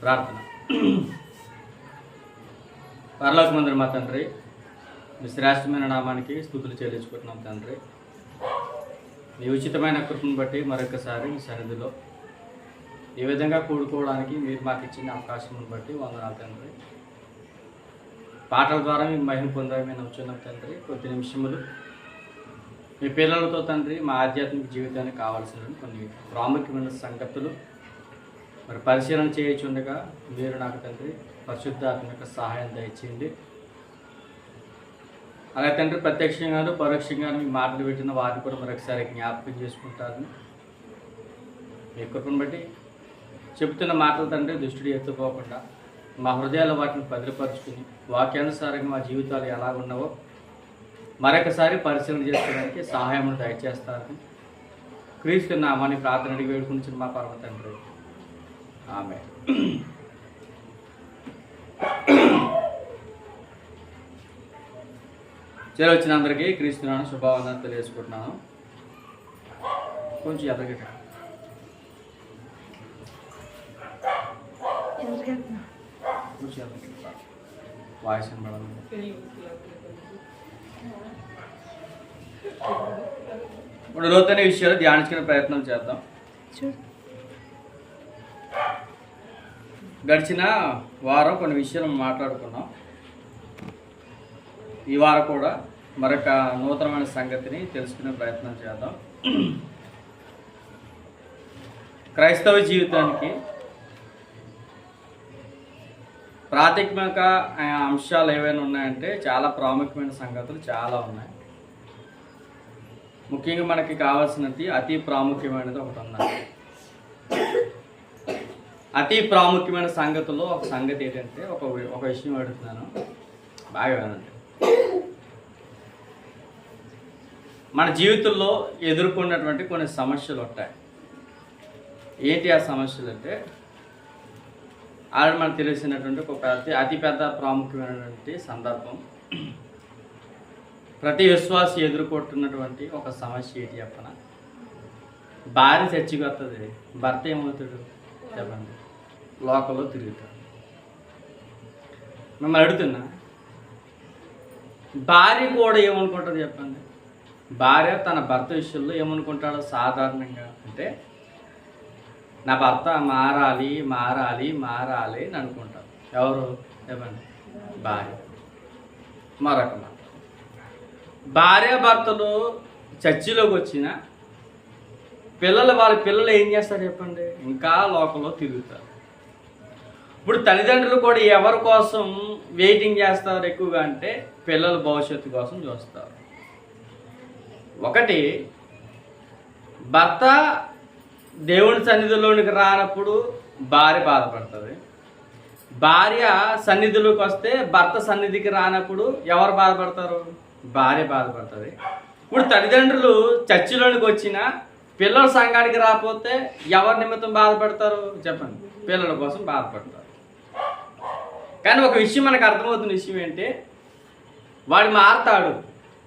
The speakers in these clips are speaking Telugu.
ప్రార్థన. పరలోకమందున మా తండ్రి, మీ శ్రేష్టమైన నామానికి స్తుతులు చెల్లించుకుంటున్నాం తండ్రి. మీ ఉచితమైన కృపను బట్టి మరొకసారి మీ సన్నిధిలో ఈ విధంగా కూడుకోవడానికి మీరు మాకు ఇచ్చిన అవకాశం బట్టి వందనాలు తండ్రి. పాటల ద్వారా మీ మహిమ పొందాలని మేము నమ్ముచున్నాం తండ్రి. కొద్ది నిమిషములు మీ పిల్లలతో తండ్రి మా ఆధ్యాత్మిక జీవితానికి కావాల్సిన కొన్ని ప్రాముఖ్యమైన సంగతులు మరి పరిశీలన చేయొచ్చుండగా మీరు నాకు తండ్రి పరిశుద్ధాత్మ యొక్క సహాయం దయచేయండి. అలాగే తండ్రి ప్రత్యక్షంగాను పరోక్షంగాను మీ మాటలు పెట్టిన వారిని కూడా మరొకసారి జ్ఞాపకం చేసుకుంటారని మీ కృపను బట్టి చెబుతున్న మాటలు తండ్రి దృష్టిని ఎత్తుకోకుండా మా హృదయాల వాటిని భద్రపరుచుకుని వాక్యానుసారంగా మా జీవితాలు ఎలా ఉన్నావో మరొకసారి పరిశీలన చేసుకోవడానికి సహాయం దయచేస్తారని క్రీస్తు నామాన్ని ప్రార్థన అడిగి వేడుకుంటున్న మా పరమ తండ్రి, ఆమె. వచ్చిన అందరికీ క్రీస్తునాను శుభావందనాలు తెలియజేసుకుంటున్నాను. కొంచెం ఎదగట వాయిస్ ఇప్పుడు లోతైన విషయాలు ధ్యానించుకునే ప్రయత్నం చేద్దాం. గడిచిన వారం కొన్ని విషయాలు మాట్లాడుకున్నాం. ఈ వారం కూడా మరొక నూతనమైన సంగతిని తెలుసుకునే ప్రయత్నం చేద్దాం. క్రైస్తవ జీవితానికి ప్రాథమిక అంశాలు ఏవైనా ఉన్నాయంటే చాలా ప్రాముఖ్యమైన సంగతులు చాలా ఉన్నాయి. ముఖ్యంగా మనకి కావాల్సినది అతి ప్రాముఖ్యమైనది ఒకటి ఉన్నది. అతి ప్రాముఖ్యమైన సంగతుల్లో ఒక సంగతి ఏంటంటే ఒక విషయం అడుగుతున్నాను, బాగా వినండి. మన జీవితంలో ఎదుర్కొన్నటువంటి కొన్ని సమస్యలు ఉంటాయి. ఏంటి ఆ సమస్యలు అంటే ఆల్రెడీ మనకు తెలిసినటువంటి ఒక అతిపెద్ద ప్రాముఖ్యమైనటువంటి సందర్భం, ప్రతి విశ్వాసి ఎదుర్కొంటున్నటువంటి ఒక సమస్య ఏంటి చెప్పన? భార్య చర్చికి వస్తుంది, భర్త ఏమవుతాడు చెప్పండి? లోకంలో తిరుగుతాడు. మిమ్మల్ని అడుగుతున్నా, భార్య కూడా ఏమనుకుంటుంది చెప్పండి? భార్య తన భర్త విషయంలో ఏమనుకుంటాడో సాధారణంగా అంటే నా భర్త మారాలి మారాలి మారాలి అని అనుకుంటారు. ఎవరు చెప్పండి? భార్య. మరొక మాట, భార్యాభర్తలు చర్చిలోకి వచ్చిన వాళ్ళ పిల్లలు ఏం చేస్తారు చెప్పండి? ఇంకా లోకంలో తిరుగుతారు. ఇప్పుడు తల్లిదండ్రులు కూడా ఎవరి కోసం వెయిటింగ్ చేస్తారు ఎక్కువగా అంటే పిల్లల భవిష్యత్తు కోసం చూస్తారు. ఒకటి, భర్త దేవుని సన్నిధిలోనికి రానప్పుడు భార్య బాధపడుతుంది. భార్య సన్నిధిలోకి వస్తే భర్త సన్నిధికి రానప్పుడు ఎవరు బాధపడతారు? భార్య బాధపడుతుంది. ఇప్పుడు తల్లిదండ్రులు చర్చిలోనికి వచ్చిన పిల్లల సంఘానికి రాకపోతే ఎవరి నిమిత్తం బాధపడతారు చెప్పండి? పిల్లల కోసం బాధపడతారు. కానీ ఒక విషయం మనకు అర్థమవుతున్న విషయం ఏంటి, వాడు మారుతాడు,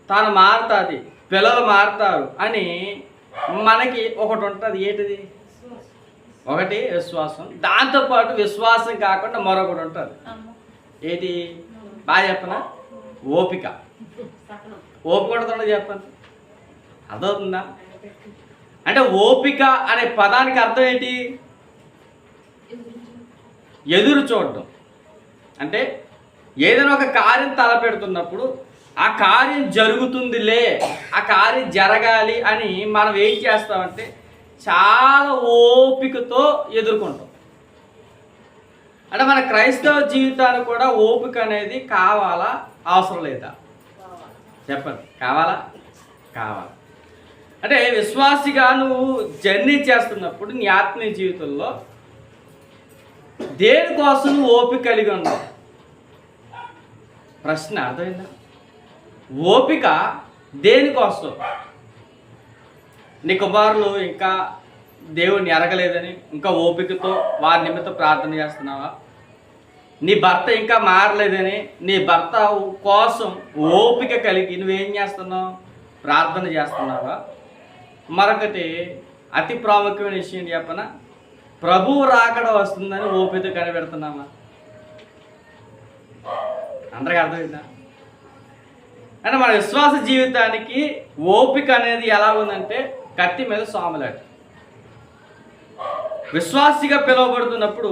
తాను మారుతుంది, పిల్లలు మారుతారు అని మనకి ఒకటి ఉంటుంది. ఏంటిది? ఒకటి విశ్వాసం. దాంతోపాటు విశ్వాసం కాకుండా మరొకటి ఉంటుంది. ఏంటి? బాగా చెప్పనా? ఓపిక. ఓపిక ఉంటుంది చెప్పండి. అర్థమవుతుందా? అంటే ఓపిక అనే పదానికి అర్థం ఏంటి? ఎదురు చూడడం. అంటే ఏదైనా ఒక కార్యం తలపెడుతున్నప్పుడు ఆ కార్యం జరుగుతుందిలే, ఆ కార్యం జరగాలి అని మనం ఏం చేస్తామంటే చాలా ఓపికతో ఎదుర్కొంటాం. అంటే మన క్రైస్తవ జీవితానికి కూడా ఓపిక అనేది కావాలా అవసరం లేదా చెప్పండి? కావాలా? కావాలి. అంటే విశ్వాసిగా నువ్వు జర్నీ చేస్తున్నప్పుడు నీ ఆత్మీయ జీవితంలో దేనికోసం నువ్వు ఓపిక కలిగి ఉన్నావు? ప్రశ్న అర్థమైందా? ఓపిక దేనికోసం? నీ కుమారులు ఇంకా దేవుణ్ణి ఎరగలేదని ఇంకా ఓపికతో వారి నిమిత్తం ప్రార్థన చేస్తున్నావా? నీ భర్త ఇంకా మారలేదని నీ భర్త కోసం ఓపిక కలిగి నువ్వేం చేస్తున్నావు? ప్రార్థన చేస్తున్నావా? మరొకటి అతి ప్రాముఖ్యమైన విషయం చెప్పనా, ప్రభువు రాకడ వస్తుందని ఓపిక కనిపెడుతున్నామా? అందరికీ అర్థమైందా? అంటే మన విశ్వాస జీవితానికి ఓపిక అనేది ఎలా ఉందంటే కత్తి మీద సాములాట. విశ్వాసిగా పిలువబడుతున్నప్పుడు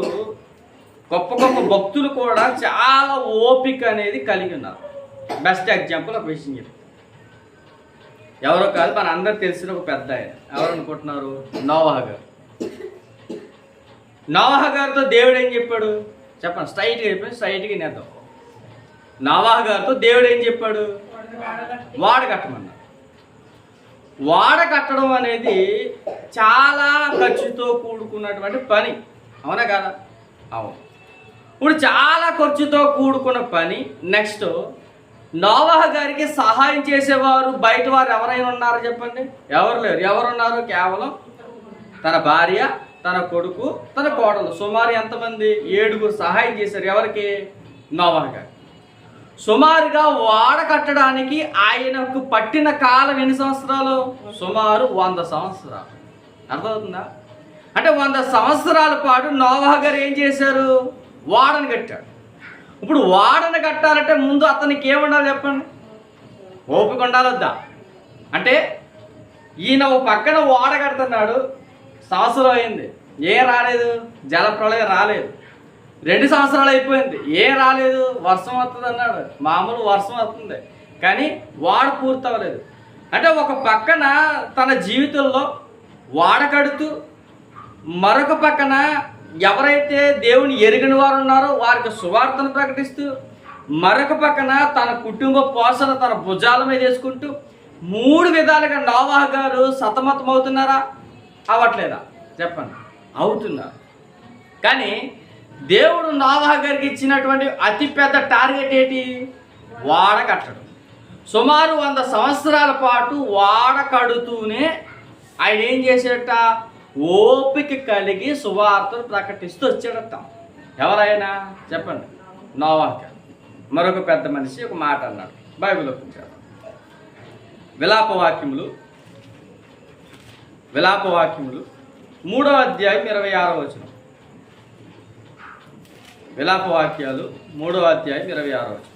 గొప్ప గొప్ప భక్తులు కూడా చాలా ఓపిక అనేది కలిగి ఉన్నారు. బెస్ట్ ఎగ్జాంపుల్ ఒక విషయం చెప్పి, ఎవరో కాదు, మన అందరు తెలిసిన ఒక పెద్ద ఆయన. ఎవరు అనుకుంటున్నారు? నోవాహు గారు. నోవాహు గారితో దేవుడు ఏం చెప్పాడు చెప్పండి? స్ట్రైట్గా చెప్పాడు, స్ట్రైట్గా నేద్దాం. నోవాహు గారితో దేవుడు ఏం చెప్పాడు? వాడ కట్టమన్నాడు. వాడ కట్టడం అనేది చాలా ఖర్చుతో కూడుకున్నటువంటి పని, అవునా కదా? అవును. ఇప్పుడు చాలా ఖర్చుతో కూడుకున్న పని. నెక్స్ట్, నోవాహు గారికి సహాయం చేసేవారు బయట వారు ఎవరైనా ఉన్నారో చెప్పండి? ఎవరు లేరు. ఎవరున్నారు? కేవలం తన భార్య, తన కొడుకు, తన కోడలు. సుమారు ఎంతమంది? 7 సహాయం చేశారు. ఎవరికి? నోవాహు గారు. సుమారుగా వాడ కట్టడానికి ఆయనకు పట్టిన కాలం ఎన్ని సంవత్సరాలు? సుమారు 100 సంవత్సరాలు. అర్థమవుతుందా? అంటే 100 సంవత్సరాల పాటు నోవాహు గారు ఏం చేశారు? వాడను కట్టాడు. ఇప్పుడు వాడను కట్టాలంటే ముందు అతనికి ఏముండాలి చెప్పండి? ఓపిక ఉండాలొద్దా? అంటే ఈయన ఒక పక్కన వాడ కడుతున్నాడు, సంవత్సరం అయింది, ఏం రాలేదు, జలప్రళయం రాలేదు. 2 సంవత్సరాలు అయిపోయింది, ఏం రాలేదు. వర్షం వస్తుంది అన్నాడు, మామూలు వర్షం వస్తుంది, కానీ వాడ పూర్తి అవ్వలేదు. అంటే ఒక పక్కన తన జీవితంలో వాడ కడుతూ, మరొక పక్కన ఎవరైతే దేవుని ఎరిగిన వారు ఉన్నారో వారికి సువార్తను ప్రకటిస్తూ, మరొక పక్కన తన కుటుంబ పోషణ తన భుజాల మీద వేసుకుంటూ 3 విధాలుగా నోవాహు గారు సతమతం అవుతున్నారా? అవ్వట్లేదా? చెప్పండి. అవుతున్నారు. కానీ దేవుడు నోవాహు గారికి ఇచ్చినటువంటి అతిపెద్ద టార్గెట్ ఏంటి? వాడ కట్టడం. సుమారు 100 సంవత్సరాల పాటు వాడ కడుతూనే ఆయన ఏం చేసేట? ఓపిక కలిగి సువార్తను ప్రకటిస్తూ వచ్చాడట. ఎవరైనా చెప్పండి? నోవాహు గారు. మరొక పెద్ద మనిషి ఒక మాట అన్నాడు, బైబిల్లో చూశారు. విలాపవాక్యములు 3వ అధ్యాయం 26వ వచనం. విలాపవాక్యాలు 3వ అధ్యాయం 26వ వచనం.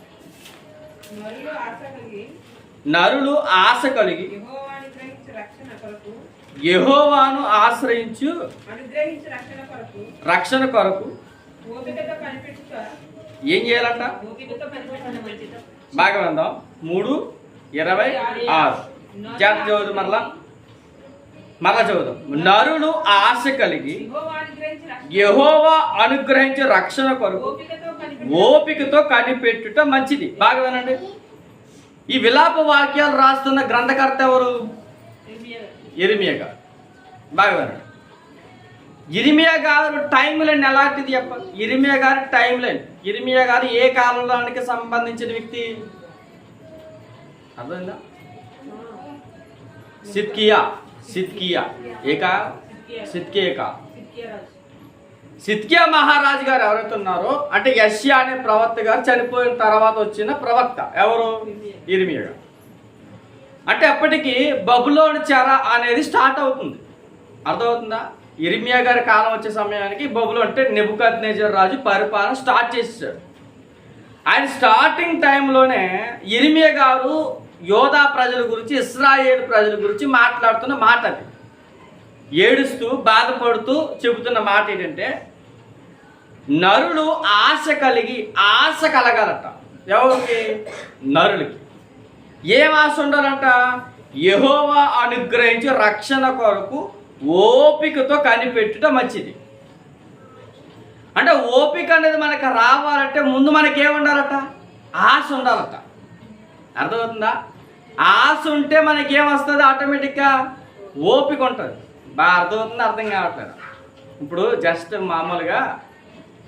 నరులు ఆశ కలిగి యెహోవాను ఆశ్రయించు రక్షణ కొరకు ఏం చేయాలంట? బాగా విందాం. 3:26 జాగ్రత్త చదువుదాం. మరలా చదువుదాం. నరులు ఆశ కలిగి యెహోవా అనుగ్రహించే రక్షణ కొరకు ఓపికతో కనిపెట్టుట మంచిది. బాగా వినండి. ఈ విలాప వాక్యాలు రాస్తున్న గ్రంథకర్త ఎవరు? యిర్మీయా గారు. బాగా వినండి. యిర్మీయా గారు టైం లైన్ ఎలాంటిది చెప్పండి? యిర్మీయా గారి టైం లైన్. యిర్మీయా గారు ఏ కాలంలోనికి సంబంధించిన వ్యక్తి? అర్థమైందా? సిద్కియా మహారాజు గారు ఎవరైతే ఉన్నారో, అంటే యెషయా అనే ప్రవక్త గారు చనిపోయిన తర్వాత వచ్చిన ప్రవక్త ఎవరు? యిర్మీయా గారు. అంటే అప్పటికి బబులోను చెర అనేది స్టార్ట్ అవుతుంది. అర్థమవుతుందా? యిర్మీయా గారి కాలం వచ్చే సమయానికి బబులోను అంటే నెబుకద్నెజర్ రాజు పరిపాలన స్టార్ట్ చేసేసాడు. ఆయన స్టార్టింగ్ టైంలోనే యిర్మీయా గారు యోధా ప్రజల గురించి, ఇశ్రాయేలు ప్రజల గురించి మాట్లాడుతున్న మాట అది. ఏడుస్తూ బాధపడుతూ చెబుతున్న మాట ఏంటంటే, నరులు ఆశ కలగాలట. ఎవరికి? నరులకి. ఏం ఆశ ఉండాలంట? యెహోవా అనుగ్రహించి రక్షణ కొరకు ఓపికతో కనిపెట్టుట మంచిది. అంటే ఓపిక అనేది మనకు రావాలంటే ముందు మనకేముండాలట? ఆశ ఉండాలట. అర్థమవుతుందా? ఆశ ఉంటే మనకేమొస్తుంది? ఆటోమేటిక్గా ఓపిక ఉంటుంది. బాగా అర్థమవుతుందా? అర్థం కావట్లేదు. ఇప్పుడు జస్ట్ మామూలుగా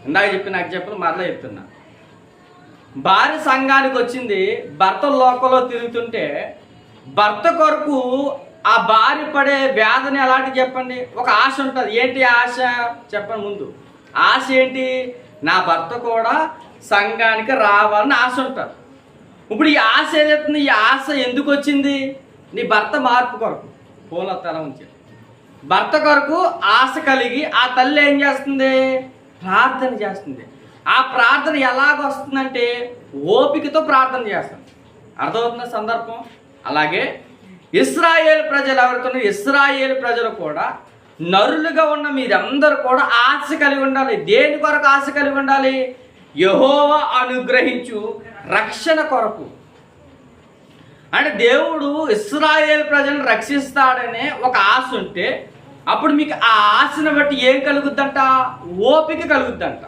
ఇందాక నాకు మరలా చెప్తున్నా. భార్య సంఘానికి వచ్చింది, భర్త లోకంలో తిరుగుతుంటే భర్త కొరకు ఆ భార్య పడే వేదన ఎలాంటి చెప్పండి? ఒక ఆశ ఉంటుంది. ఏంటి ఆశ చెప్పండి? ముందు ఆశ ఏంటి? నా భర్త కూడా సంఘానికి రావాలని ఆశ ఉంటుంది. ఇప్పుడు ఈ ఆశ ఏదైతుంది? ఈ ఆశ ఎందుకు వచ్చింది? నీ భర్త మార్పు కొరకు. ఫోన్లో తల ఉంచి భర్త కొరకు ఆశ కలిగి ఆ తల్లి ఏం చేస్తుంది? ప్రార్థన చేస్తుంది. ఆ ప్రార్థన ఎలాగొస్తుందంటే ఓపికతో ప్రార్థన చేస్తుంది. అర్థమవుతున్న సందర్భం. అలాగే ఇశ్రాయేలు ప్రజలు ఎవరితో, ఇశ్రాయేలు ప్రజలు కూడా నరులుగా ఉన్న మీరందరూ కూడా ఆశ కలిగి ఉండాలి. దేని కొరకు ఆశ కలిగి ఉండాలి? యెహోవా అనుగ్రహించు రక్షణ కొరకు. అంటే దేవుడు ఇశ్రాయేలు ప్రజలను రక్షిస్తాడనే ఒక ఆశ ఉంటే అప్పుడు మీకు ఆ ఆశను బట్టి ఏం కలుగుద్దంట? ఓపిక కలుగుద్దంట.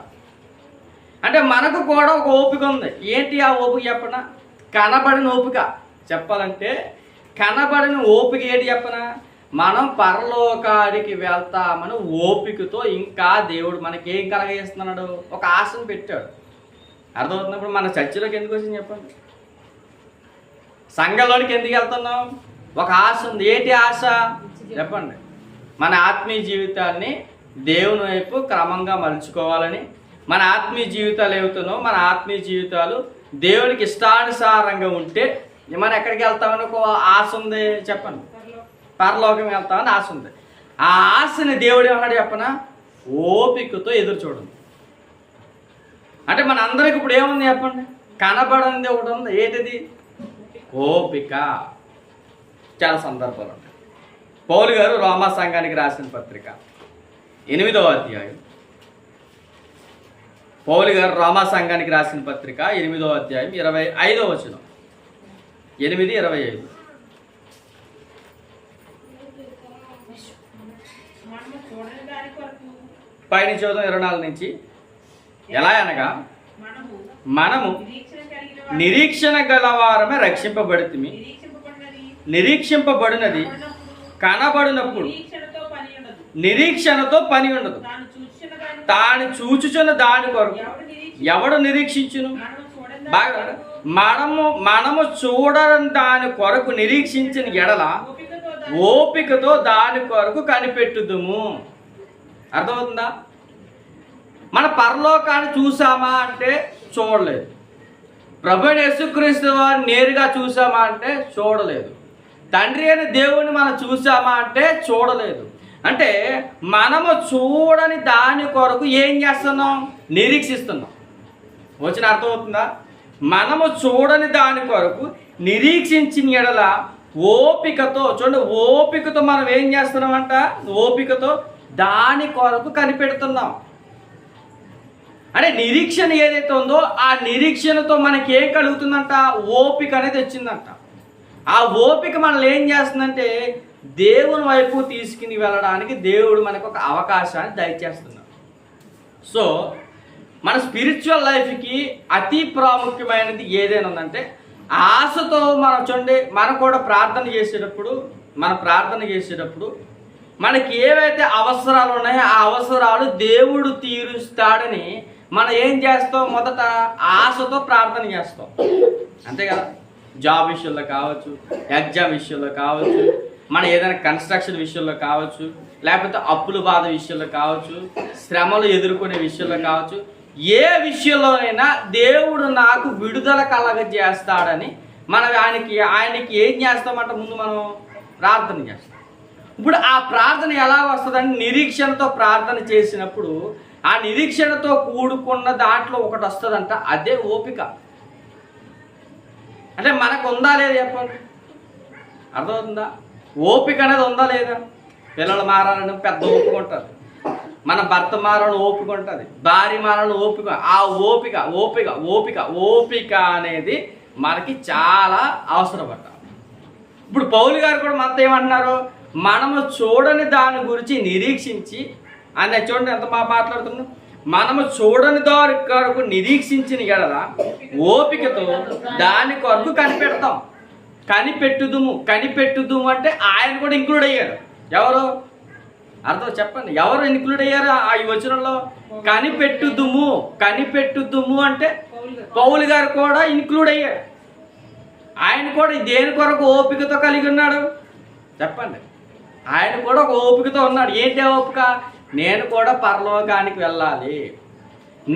అంటే మనకు కూడా ఒక ఓపిక ఉంది. ఏంటి ఆ ఓపిక చెప్పనా? కనబడిన ఓపిక. చెప్పాలంటే కనబడిన ఓపిక ఏంటి చెప్పనా? మనం పరలోకానికి వెళ్తామని ఓపికతో ఇంకా దేవుడు మనకి ఏం కలగజేస్తున్నాడు? ఒక ఆశను పెట్టాడు. అర్థమవుతున్నప్పుడు మన చర్చిలోకి ఎందుకు వచ్చింది చెప్పండి? సంఘంలోనికి ఎందుకు వెళ్తున్నాం? ఒక ఆశ ఉంది. ఏంటి ఆశ చెప్పండి? మన ఆత్మీయ జీవితాన్ని దేవుని వైపు క్రమంగా మలుచుకోవాలని, మన ఆత్మీయ జీవితాలు ఏవుతున్నాం, మన ఆత్మీయ జీవితాలు దేవునికి ఇష్టానుసారంగా ఉంటే మనం ఎక్కడికి వెళ్తామని ఒక ఆశ ఉంది చెప్పండి. పరలోకం వెళ్తామని ఆశ ఉంది. ఆ ఆశని దేవుడు ఏమన్నాడు చెప్పనా? ఓపికతో ఎదురు చూడండి. అంటే మన అందరికి ఇప్పుడు ఏముంది చెప్పండి? కనబడింది ఒకటి ఉంది. ఏంటిది? ఓపిక. చాలా సందర్భాలు ఉంటాయి. పౌలు గారు రోమా సంఘానికి రాసిన పత్రిక 8వ అధ్యాయం. పౌలు గారు రోమా సంఘానికి రాసిన పత్రిక 8వ అధ్యాయం 25వ వచనం. 8:25. పైన చదువు 24 నుంచి. ఎలా అనగా మనము నిరీక్షణ గలవారమే రక్షింపబడితిమి. నిరీక్షింపబడినది కనబడినప్పుడు నిరీక్షణతో పని ఉండదు. తాను చూచుచున్న దాని కొరకు ఎవడు నిరీక్షించును? బాగా మనము చూడని దాని కొరకు నిరీక్షించిన ఎడల ఓపికతో దాని కొరకు కనిపెట్టుదుము. అర్థమవుతుందా? మన పరలోకాన్ని చూసామా అంటే చూడలేదు. ప్రభువైన యేసుక్రీస్తు వారిని నేరుగా చూసామా అంటే చూడలేదు. తండ్రి అయిన దేవుని మనం చూసామా అంటే చూడలేదు. అంటే మనము చూడని దాని కొరకు ఏం చేస్తున్నాం? నిరీక్షిస్తున్నాం. వచ్చిన అర్థమవుతుందా? మనము చూడని దాని కొరకు నిరీక్షించిన ఎడల ఓపికతో, చూడండి, ఓపికతో మనం ఏం చేస్తున్నామంట? ఓపికతో దాని కొరకు కనిపెడుతున్నాం. అంటే నిరీక్షణ ఏదైతే ఉందో ఆ నిరీక్షణతో మనకి ఏం కలుగుతుందంట? ఓపిక అనేది వచ్చిందంట. ఆ ఓపిక మనల్ని ఏం చేస్తుందంటే దేవుని వైపు తీసుకుని వెళ్ళడానికి దేవుడు మనకు ఒక అవకాశాన్ని దయచేస్తున్నాడు. సో మన స్పిరిచువల్ లైఫ్కి అతి ప్రాముఖ్యమైనది ఏదైనా ఉందంటే ఆశతో మనం చూడండి, మనం కూడా ప్రార్థన చేసేటప్పుడు మనకి ఏవైతే అవసరాలు ఉన్నాయో ఆ అవసరాలు దేవుడు తీరుస్తాడని మనం ఏం చేస్తాం? మొదట ఆశతో ప్రార్థన చేస్తాం. అంతే కదా? జాబ్ విషయంలో కావచ్చు, ఎగ్జామ్ విషయంలో కావచ్చు, మన ఏదైనా కన్స్ట్రక్షన్ విషయంలో కావచ్చు, లేకపోతే అప్పుల బాధ విషయంలో కావచ్చు, శ్రమలు ఎదుర్కొనే విషయంలో కావచ్చు, ఏ విషయంలోనైనా దేవుడు నాకు విడుదల కలగజేస్తాడని మనం ఆయనకి ఏం చేస్తామంటే ముందు మనం ప్రార్థన చేస్తాం. ఇప్పుడు ఆ ప్రార్థన ఎలా వస్తుందని నిరీక్షణతో ప్రార్థన చేసినప్పుడు ఆ నిరీక్షణతో కూడుకున్న దాంట్లో ఒకటి వస్తుందంట, అదే ఓపిక. అంటే మనకు ఉందా లేదా చెప్పండి? అర్థమవుతుందా? ఓపిక అనేది ఉందా లేదా? పిల్లలు మారాలని పెద్ద ఓపిక ఉంటుంది, మన భర్త మారాలని ఓపిక ఉంటుంది, భార్య మారాలని ఓపిక. ఆ ఓపిక ఓపిక ఓపిక ఓపిక అనేది మనకి చాలా అవసరపడ్డ. ఇప్పుడు పౌలు గారు కూడా మనతో ఏమంటున్నారు? మనము చూడని దాని గురించి నిరీక్షించి, ఆయన చూడండి ఎంత మాట్లాడుతున్నాం, మనము చూడని దాని కొరకు నిరీక్షించిన ఎడల ఓపికతో దాని కొరకు కనిపెట్టుదుము అంటే ఆయన కూడా ఇంక్లూడ్ అయ్యారు. ఎవరు? అర్థం చెప్పండి. ఎవరు ఇంక్లూడ్ అయ్యారు ఈ వచనంలో? కనిపెట్టుదుము అంటే పౌలు గారు కూడా ఇంక్లూడ్ అయ్యారు. ఆయన కూడా దేని కొరకు ఓపికతో కలిగి ఉన్నాడు చెప్పండి? ఆయన కూడా ఒక ఓపికతో ఉన్నాడు. ఏంటి ఓపిక? నేను కూడా పరలోకానికి వెళ్ళాలి,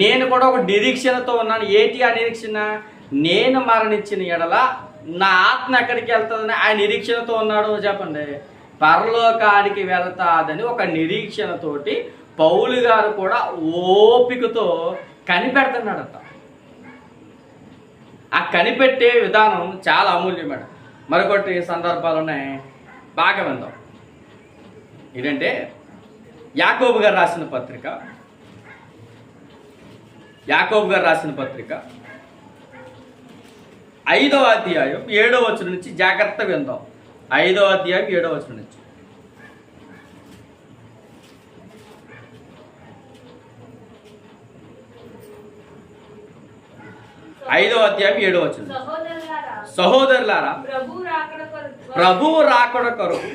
నేను కూడా ఒక నిరీక్షణతో ఉన్నాను. ఏంటి ఆ నిరీక్షణ? నేను మరణించిన ఎడల నా ఆత్మ ఎక్కడికి వెళ్తుందని ఆయన నిరీక్షణతో ఉన్నాడు చెప్పండి. పరలోకానికి వెళతాదని ఒక నిరీక్షణతోటి పౌలు గారు కూడా ఓపికతో కనిపెడుతున్నాడట. ఆ కనిపెట్టే విధానం చాలా అమూల్యమైన మరొకటి సందర్భాలు ఉన్నాయి, బాగా విందాం. ఏంటంటే యాకోబు గారు రాసిన పత్రిక 5వ అధ్యాయం 7వ వచనం నుంచి జాగ్రత్తగా విందాం. 5వ అధ్యాయం 7వ వచనం నుంచి. సహోదరులారా, ప్రభువు రాకడ కొరకు